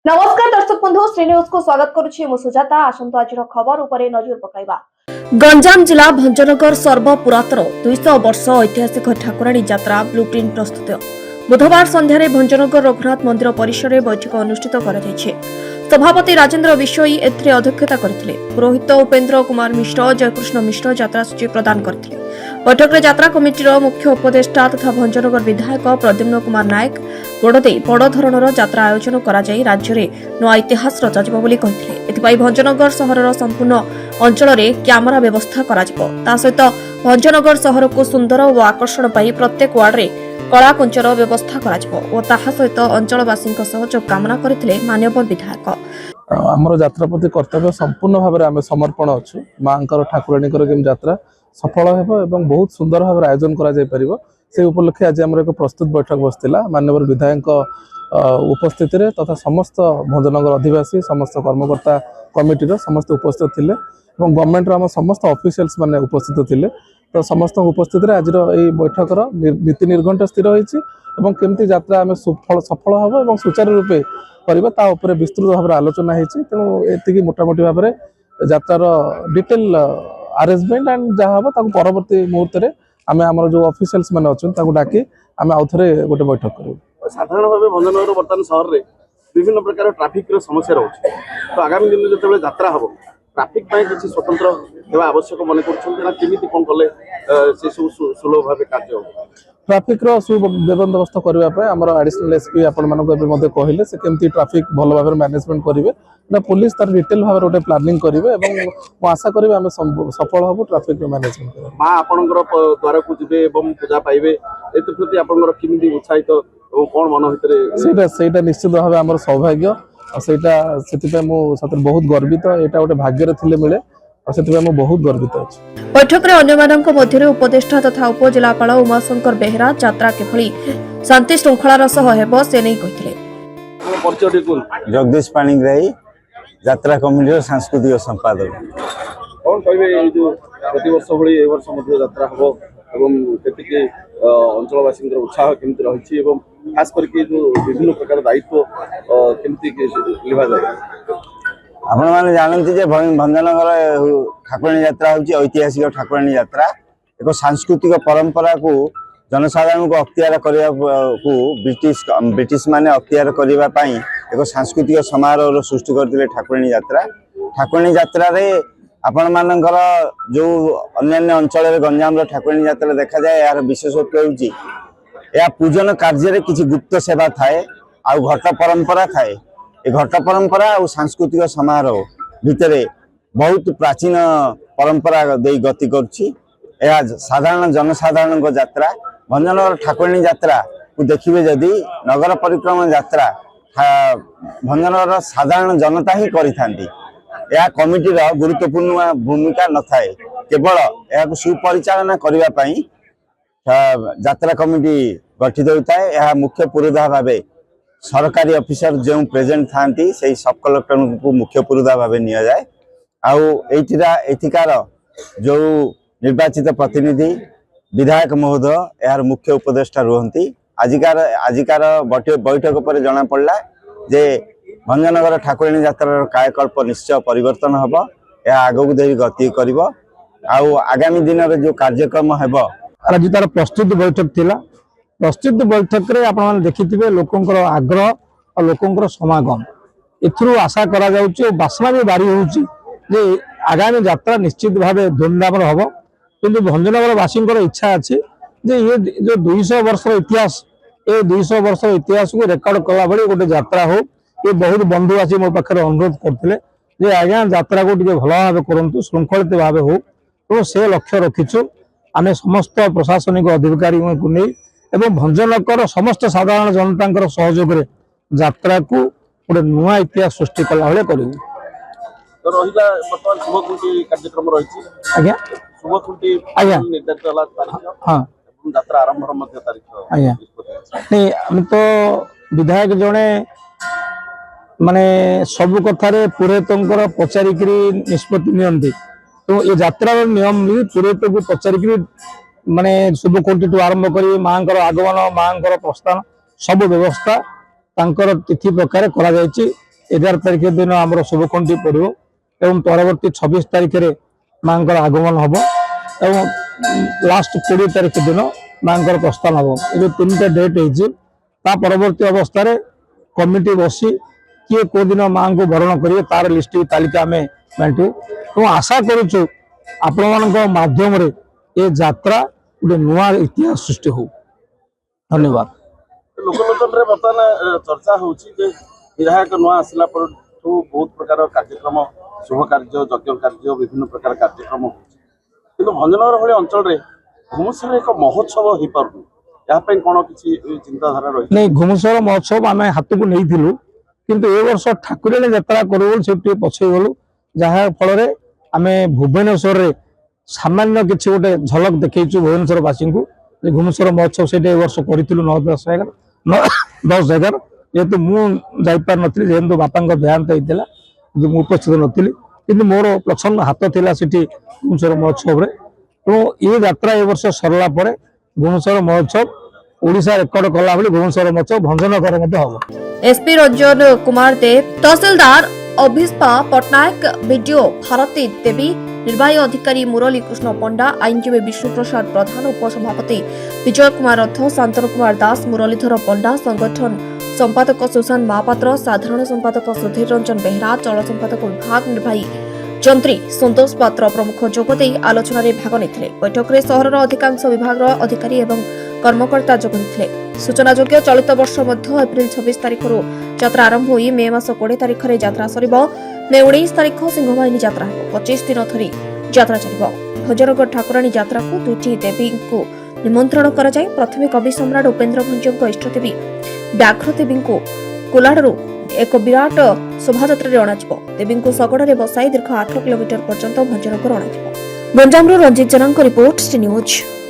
नमस्कार दर्शक बंधु श्री न्यूज को स्वागत करुछि मु सुजाता। आसंतु आज खबर उपरे नजर पकाइबा। गंजाम जिला भंजनगर सर्व पुरातन 200 वर्ष ऐतिहासिक ठाकुराणी यात्रा ब्लूप्रिंट प्रस्तुत। बुधवार संध्यारे भंजनगर रघुनाथ मंदिर परिसर में बैठक अनुष्ठित करा जायछि। सभापति राजेन्द्र विश्वई एथिरे अध्यक्षता करथिले। पुरोहित उपेन्द्र कुमार मिश्र जयकृष्ण मिश्र यात्रा सूची प्रदान करथिले। बैठक में यात्रा कमिटीर मुख्य उपदेष्टा तथा भंजनगर विधायक प्रद्युम्न कुमार नायक गोड़दे बड़ धरणर यात्रा आयोजन करा जाई राज्य में नुआ इतिहास रचाजिब बोली कहिथिले। एथिपाई भंजनगर सहरर संपूर्ण अंचल में कैमेरा व्यवस्था करा जिवो। ता सहित भंजनगर सहर को सुंदर और आकर्षण पाई प्रत्येक वार्ड रे कलाकुंचर व्यवस्था करा जिवो और ताहा सहित अंचलवासी सहयोग कामना करथिले मान्यवर विधायक। आमर यात्रा प्रति कर्तव्य संपूर्ण भाव में आम समर्पण अच्छु। माँ ठाकुराणी यात्रा सफल एवं बहुत सुंदर भाव आयोजन कर उपलक्षे आज आम एक प्रस्तुत बैठक बसला। माननीय विधायक उपस्थित तथा समस्त भंजनगर अधिवासी समस्त कर्मकर्ता कमिटीर समस्त उपस्थित थिले और गवर्नमेंट आम समस्त ऑफिशियल्स माने उपस्थित थिले। तो समस्त उपस्थित आज बैठकर नीति निर्घंट स्थिर होती केमती यात्रा आम सफल हम और सुचारू रूपे करवा विस्तृत भाव आलोचना होती। तेणु ये मोटामोटी भाव में यात्रार डिटेल अरेंजमेंट एंड जहाँ हम परवर्ती मुहूर्त में आम आम जो ऑफिशियल्स मैंने अच्छा डाकी आम आउ थे गोटे बैठक करूँ। साधारण भाव भंजनगर बर्तमान सहर में विभिन्न प्रकार ट्राफिक समस्या रोचे। तो आगामी दिन जो यात्रा हम ट्राफिक किसी स्वतंत्र देवा आवश्यक मन करमी कौन कले से सब सुलभ भाव कार्य ट्राफिक सुबंदोबस्त करने आम एडिशनल एसपी आपको कहले से केमती ट्राफिक भल भाव मैनेजमेंट करेंगे पुलिस तार डिटेल भाव गोटे प्लानिंग करेंगे आशा करी आम सफल हम ट्राफिक मैनेजमेंट कर। माँ आपणकर द्वार को जी पूजा पाइबे प्रति आपमि उत्साहित कौन मन भर निश्चित भाव आम सौभाग्य से बहुत गर्वित यहाँ गोटे भाग्य थे मिले बहुत गर्वित अच्छे। बैठक में अन्य मध्य उपदेष्टा तथा उपजिलापाल उमाशंकर बेहरा यात्रा किभली शांति श्रृंखलार सह से नहीं कहिथिले। जगदीश पाणिग्राही यात्रा कमिटी सांस्कृतिक संपादक। कौन कहे जो प्रति वर्ष भली ए वर्ष यात्रा हम एवं अंचलवासी उत्साह केमती रही खास करके जो विभिन्न प्रकार दायित्व केमती लिभा जाए। आपण मैंने जानते जे भंजनगर ठाकुराणी यात्रा हूँ ऐतिहासिक ठाकुराणी यात्रा एक सांस्कृतिक परंपरा को जनसाधारण को अख्तियार करने को ब्रिटिश माने अख्तियार करने एक सांस्कृतिक समारोह सृष्टि करते ठाकुराणी यात्रा। ठाकुराणी यात्रा रे आपण मानकर जो अन्य अंचल गंजाम ठाकुराणी यात्रा देखा जाए यार विशेषत्व होगा पूजन कार्य किसी गुप्त सेवा थाए आ घट परंपरा थाए। घट परंपरा और सांस्कृतिक समारोह भितर बहुत प्राचीन परंपरा दे गति कर साधारण जनसाधारण यात्रा भंजनगर ठाकुराणी यात्रा को देखिए जदि नगर परिक्रमा यात्रा भंजनगर साधारण जनता ही करिथांती। यह कमिटीर गुरुत्वपूर्ण भूमिका न थाए केवल यह सुपरिचालना करने पाई यात्रा कमिटी गठित होता है। यह मुख्य पुरोधा भाव सरकारी ऑफिसर जो प्रेजेंट थांती से सब कलेक्टर को मुख्य पुरोधा भाव नि जाए एथिकार जो निर्वाचित प्रतिनिधि विधायक महोदय यार मुख्य उपदेष्टा रुहंती। आजिकार बैठक पर जना पड़ा जे भंजनगर ठाकुराणी यात्रा कायकल्प निश्चय परिवर्तन हम यह आगक दे गति कर आगामी दिन में जो कार्यक्रम हम आज तार प्रस्तुत बैठक थिला। प्रस्तुत बैठक रे आपण देखिथिबे लोकंकर आग्रह और लोकंकर समागम एथुरु आशा करा जाउची और बासना भी बारी होउची जे आगामी यात्रा निश्चित भावे धूमधाम हम किंतु भंजनगर वासींकर इच्छा अछि जे ये जो 200 वर्ष इतिहास ए 200 वर्ष इतिहास को रेकॉर्ड कला भली गोटे यात्रा हो। ये बहुत बंधु आसी मो पाखरे अनुरोध करथिले जे आज्ञा यात्रा को टिके भल भाव करंतु श्रृंखलित भाव हो। तो से लक्ष्य रखिछु आमे समस्त प्रशासनिक अधिकारी को नहीं एवं भंजनगर समस्त साधारण जनता सहयोग यात्रा को गोटे नुआ इतिहास सृष्टि कला भाई करूँ। तो रहिला वर्तमान शुभकुंटी कार्यक्रम रही आज्ञा शुभकुंटी आज्ञा निर्धारित वाला तारीख हाँ यात्रा आरंभ मध्य तारीख आज्ञा नहीं आम तो विधायक जड़े माने सब कथार पुरोहितर पचारिक निष्पत्ति नियंती। तो ये यात्रार नियम भी पुरोहित को पचारिक माने शुभकुंठी आरंभ कर माँ आगमन माँ प्रस्थान सब व्यवस्था तांकर तिथि प्रकार करा जायछि। 11 तारिख दिन आम शुभखंडी पड़ो एवं परवर्ती 26 तारिख में माँ आगमन हम एवं लास्ट 20 तारिख दिन माँ प्रस्थान हम ये 3टा डेट है परवर्ती अवस्था कमिटी बसी किए को दिन माँ को भरण करेंगे तार लिस्ट की तालिका आम बांटू तो आशा करुचु आपण मान माध्यम ये यात्रा गोटे नुआ इतिहास सृष्टि हो। धन्यवाद। लोकलोचन रे बर्तमान चर्चा होची जे विधायक नुआ आसिला पर बहुत प्रकार कार्यक्रम शुभ कार्य यज्ञ कार्य विभिन्न प्रकार कार्यक्रम होची किंतु भंजनगर भली अंचल रे घुमुसर एक महोत्सव हो पारु या पे कोन किछि चिंताधारा रही नहीं घुमुसर महोत्सव आम हाथ को नहीं थिलु किंतु ए वर्ष ठाकुराणी यात्रा करू से पछे गलु जहा फल आम भुवनेश्वर रे सामान्य किसी गोटे झलक देखु भुवनेश्वर वासी को घुमुसर महोत्सव से वर्ष करूँ 9-10 जगार जेहेतु मुझार नी जेहतु बापा देहांत होता मुझे उपस्थित नी कि मोर प्रचंड हाथ था से घुमुसर महोत्सव तो ये यात्रा ए वर्ष सरला घुमुसर महोत्सव ओडिशा रेकर्ड कला भुवनेश्वर महोत्सव भंजनगर हम। एसपी रंजन कुमार देव, तहसीलदार अभिष्पा पटनायक, बीडीओ भारती देवी, निर्वाही अधिकारी मुरली कृष्ण पंडा, आईनजीवी विष्णु प्रसाद प्रधान, उपसभापति विजय कुमार रथ, शांतनु कुमार दास, मुरलीधर पंडा, संगठन संपादक सुशांत महापात्र, साधारण संपादक सुधीर रंजन बेहरा, जल संपादक विभाग निर्वाही जंत्री संतोष पात्र प्रमुख जोगदे आलोचना भाग नहीं। बैठक में सहर अधिकांश विभाग अधिकारी एवं कर्मकर्ता जोगदे। सूचनायोग्य चलित वर्ष एप्रिल 26 तारिख यात्रा आरंभ हो मे मास 20 तारिख में यात्रा सरिब। मे 19 तारिख सिंहवाहिनी यात्रा हो 25 दिन धरी यात्रा चलिब। भंजनगर ठाकुराणी यात्रा को 2टी देवी को निमंत्रण करा जाय। प्रथमे कवि सम्राट उपेन्द्र भंजଙ୍କ इष्टदेवी व्याघ्र देवी को कोलाडरू एक विराट शोभायात्रा अणाଯିବ। देवी को शगड़े बसाई दीर्घ 8 किलोमीटर पर्यंत Bhanjanagar अणाଯିବ। गंजामରୁ Ranjit जनाଙ୍କ report C news.